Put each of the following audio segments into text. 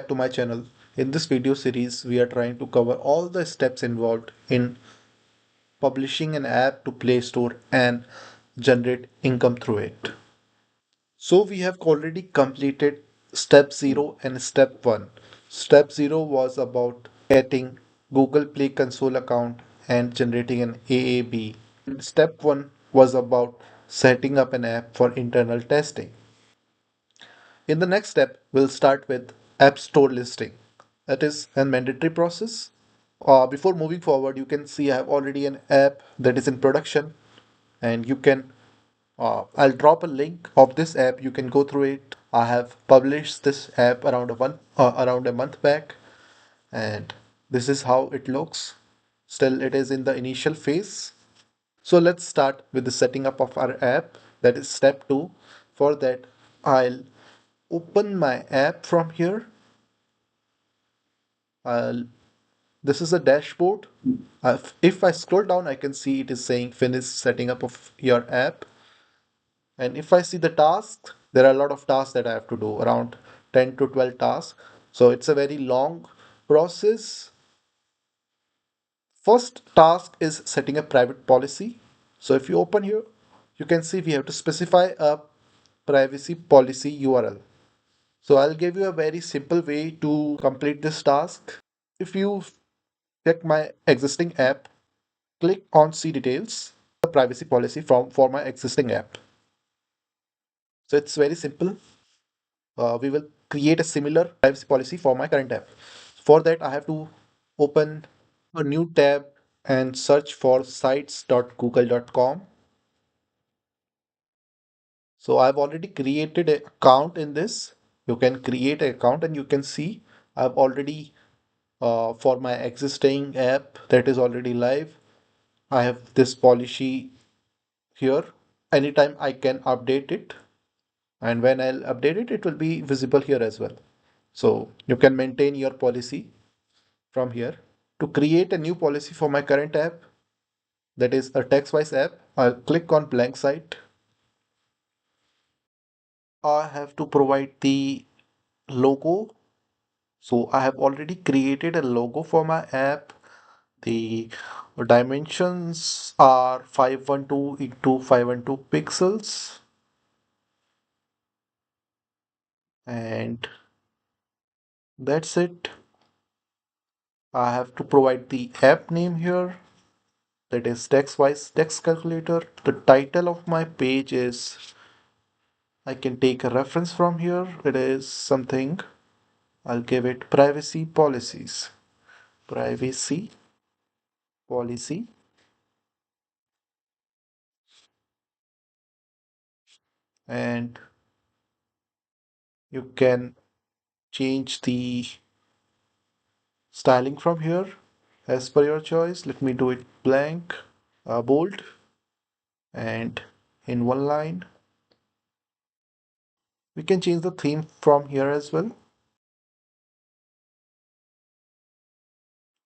back to my channel. In this video series, we are trying to cover all the steps involved in publishing an app to Play Store and generate income through it. So we have already completed step 0 and step 1. Step 0 was about getting Google Play Console account and generating an AAB. Step 1 was about setting up an app for internal testing. In the next step, we'll start with App Store listing. That is a mandatory process. Before moving forward, you can see I have already an app that is in production, and you can. I'll drop a link of this app. You can go through it. I have published this app around a month back, and this is how it looks. Still, it is in the initial phase. So let's start with the setting up of our app. That is step 2. For that, I'll open my app from here. I'll, this is a dashboard. If I scroll down, I can see it is saying finish setting up of your app. And if I see the tasks, there are a lot of tasks that I have to do, around 10 to 12 tasks. So it's a very long process. First task is setting a private policy. So if you open here, you can see we have to specify a privacy policy URL. So I'll give you a very simple way to complete this task. If you check my existing app, click on see details, the privacy policy for my existing app. So it's very simple. We will create a similar privacy policy for my current app. For that, I have to open a new tab and search for sites.google.com. So I've already created an account in this. You can create an account and you can see I've already for my existing app that is already live. I have this policy here. Anytime I can update it, and when I'll update it, it will be visible here as well. So you can maintain your policy from here. To create a new policy for my current app, that is a TextWise app, I'll click on blank site. I have to provide the logo. So I have already created a logo for my app. The dimensions are 512 into 512 pixels. And that's it. I have to provide the app name here. That is TextWise text calculator. The title of my page is, I can take a reference from here. It is something, I'll give it privacy policies. Privacy policy. And you can change the styling from here as per your choice. Let me do it blank, bold, and in one line. We can change the theme from here as well.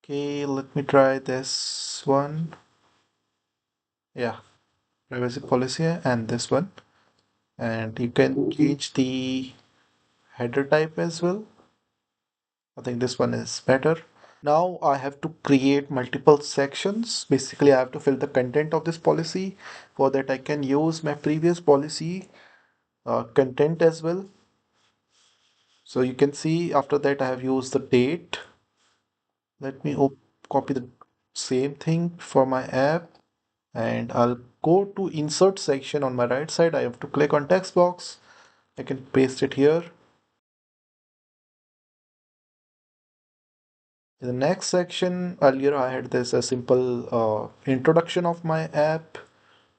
Okay, let me try this one. Yeah, privacy policy and this one. And you can change the header type as well. I think this one is better. Now I have to create multiple sections. Basically, I have to fill the content of this policy. For that, I can use my previous policy content as well. So you can see after that, I have used the date. Let me copy the same thing for my app, and I'll go to insert section on my right side. I have to click on text box. I can paste it here. In the next section, earlier I had this a simple introduction of my app.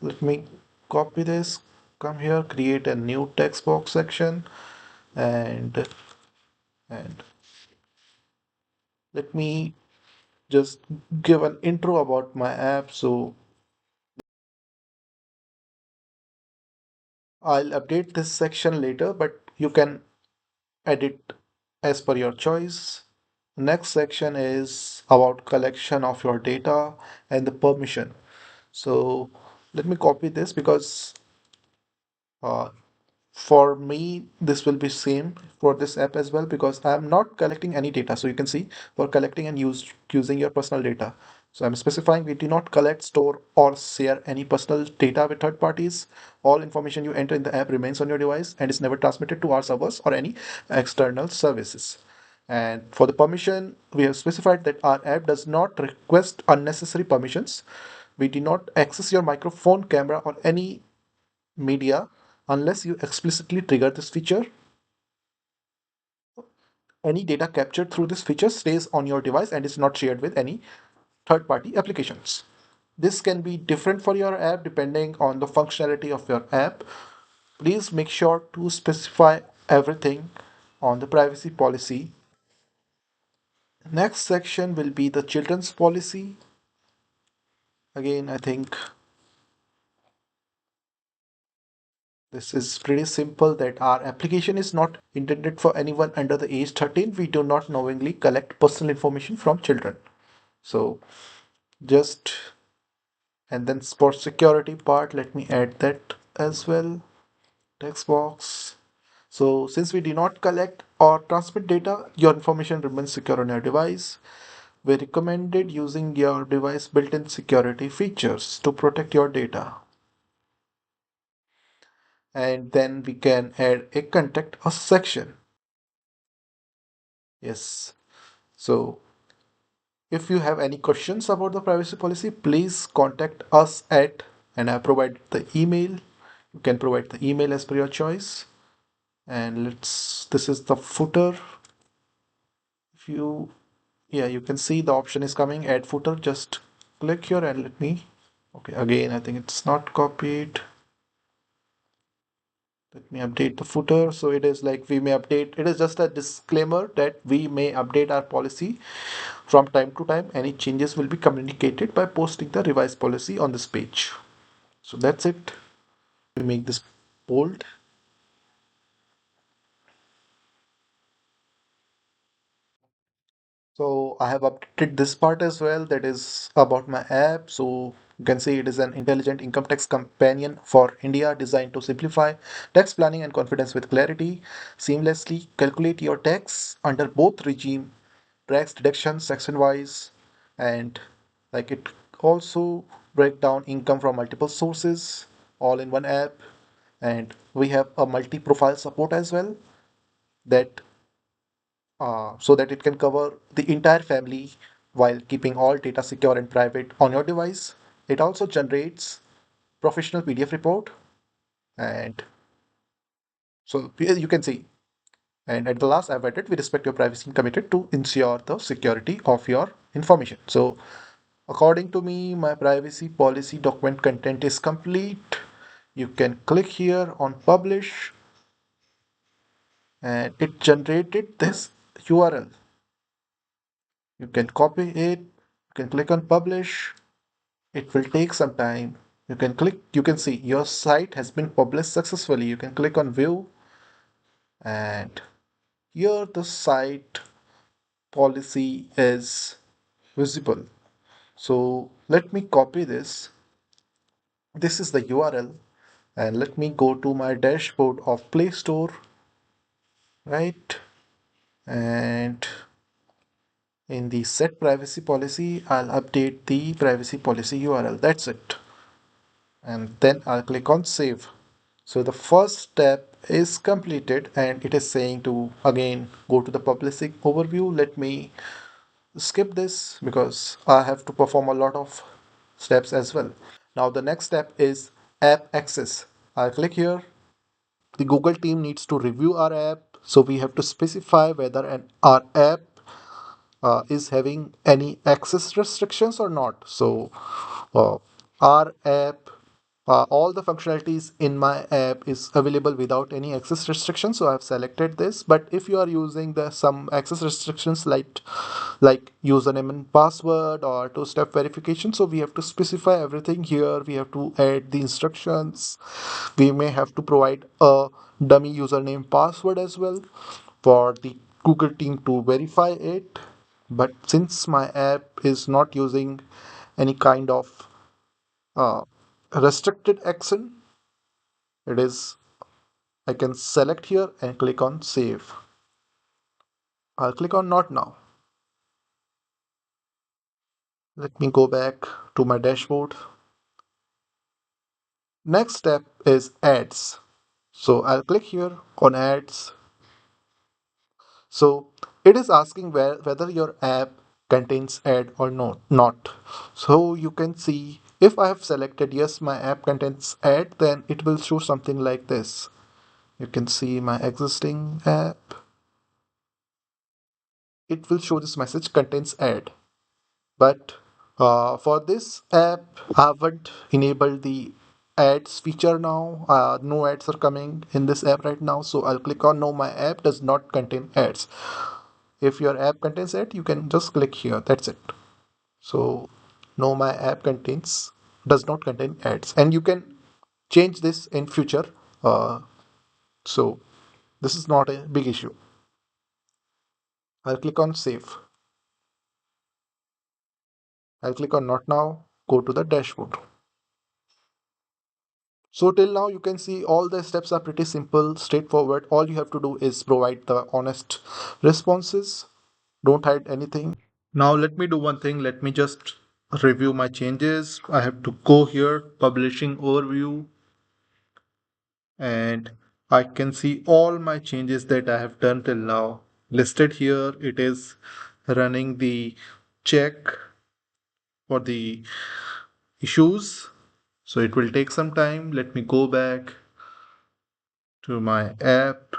Let me copy this, come here, create a new text box section, and and let me just give an intro about my app. So I'll update this section later, but you can edit as per your choice. Next section is about collection of your data and the permission. So let me copy this because uh, For me, this will be same for this app as well because I'm not collecting any data. So you can see for collecting and using your personal data. So I'm specifying we do not collect, store, or share any personal data with third parties. All information you enter in the app remains on your device and is never transmitted to our servers or any external services. And for the permission, we have specified that our app does not request unnecessary permissions. We do not access your microphone, camera, or any media unless you explicitly trigger this feature. Any data captured through this feature stays on your device and is not shared with any third party applications. This can be different for your app depending on the functionality of your app. Please make sure to specify everything on the privacy policy. Next section will be the children's policy. Again, I think this is pretty simple that our application is not intended for anyone under the age 13. We do not knowingly collect personal information from children. So just, and then for security part, let me add that as well. Text box. So since we do not collect or transmit data, your information remains secure on your device. We recommended using your device built-in security features to protect your data. And then we can add a contact us section. Yes. So if you have any questions about the privacy policy, please contact us at, and I provide the email. You can provide the email as per your choice. And this is the footer. If you, yeah, you can see the option is coming, add footer. Just click here and let me, okay, again, I think it's not copied. Let me update the footer. So it is like we may update, it is just a disclaimer that we may update our policy from time to time. Any changes will be communicated by posting the revised policy on this page. So that's it. We make this bold. So I have updated this part as well, that is about my app. So you can see it is an intelligent income tax companion for India designed to simplify tax planning and confidence with clarity. Seamlessly calculate your tax under both regime, tax deductions section wise, and like it also break down income from multiple sources all in one app. And we have a multi-profile support as well, that so that it can cover the entire family while keeping all data secure and private on your device. It also generates professional PDF report, and so here you can see. And at the last, I've added, we respect your privacy and committed to ensure the security of your information. So according to me, my privacy policy document content is complete. You can click here on publish, and it generated this URL. You can copy it, you can click on publish. It will take some time. You can click, you can see your site has been published successfully. You can click on view, and here the site policy is visible. So let me copy this. This is the URL, and let me go to my dashboard of Play Store, right? And in the set privacy policy, I'll update the privacy policy URL. That's it. And then I'll click on save. So the first step is completed, and it is saying to again go to the publishing overview. Let me skip this because I have to perform a lot of steps as well. Now the next step is app access. I'll click here. The Google team needs to review our app. So we have to specify whether our app is having any access restrictions or not. So uh, our app, all the functionalities in my app is available without any access restrictions. So I've selected this. But if you are using the some access restrictions like username and password or two-step verification, so we have to specify everything here. We have to add the instructions. We may have to provide a dummy username password as well for the Google team to verify it. But since my app is not using any kind of uh, restricted action, it is I can select here and click on save. I'll click on not now. Let me go back to my dashboard. Next step is ads. So I'll click here on ads. So it is asking whether your app contains ad or not. So you can see if I have selected yes, my app contains ad, then it will show something like this. You can see my existing app. It will show this message contains ad. But for this app, I haven't enabled the ads feature now. No ads are coming in this app right now. So I'll click on no, my app does not contain ads. If your app contains ad, you can just click here. That's it. So no, my app contains does not contain ads, and you can change this in future. So this is not a big issue. I'll click on save. I'll click on not now. Go to the dashboard. So till now you can see all the steps are pretty simple, straightforward. All you have to do is provide the honest responses. Don't hide anything. Now let me do one thing. Let me just review my changes. I have to go here, publishing overview, and I can see all my changes that I have done till now. Listed here, it is running the check for the issues. So it will take some time. Let me go back to my app,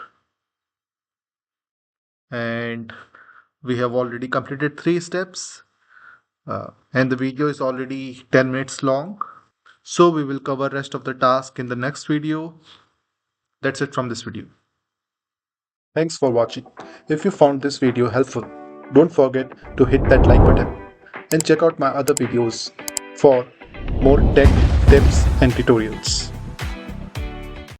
and we have already completed 3 steps, and the video is already 10 minutes long. So we will cover rest of the task in the next video. That's it from this video. Thanks for watching. If you found this video helpful, don't forget to hit that like button and check out my other videos for more tech tips and tutorials.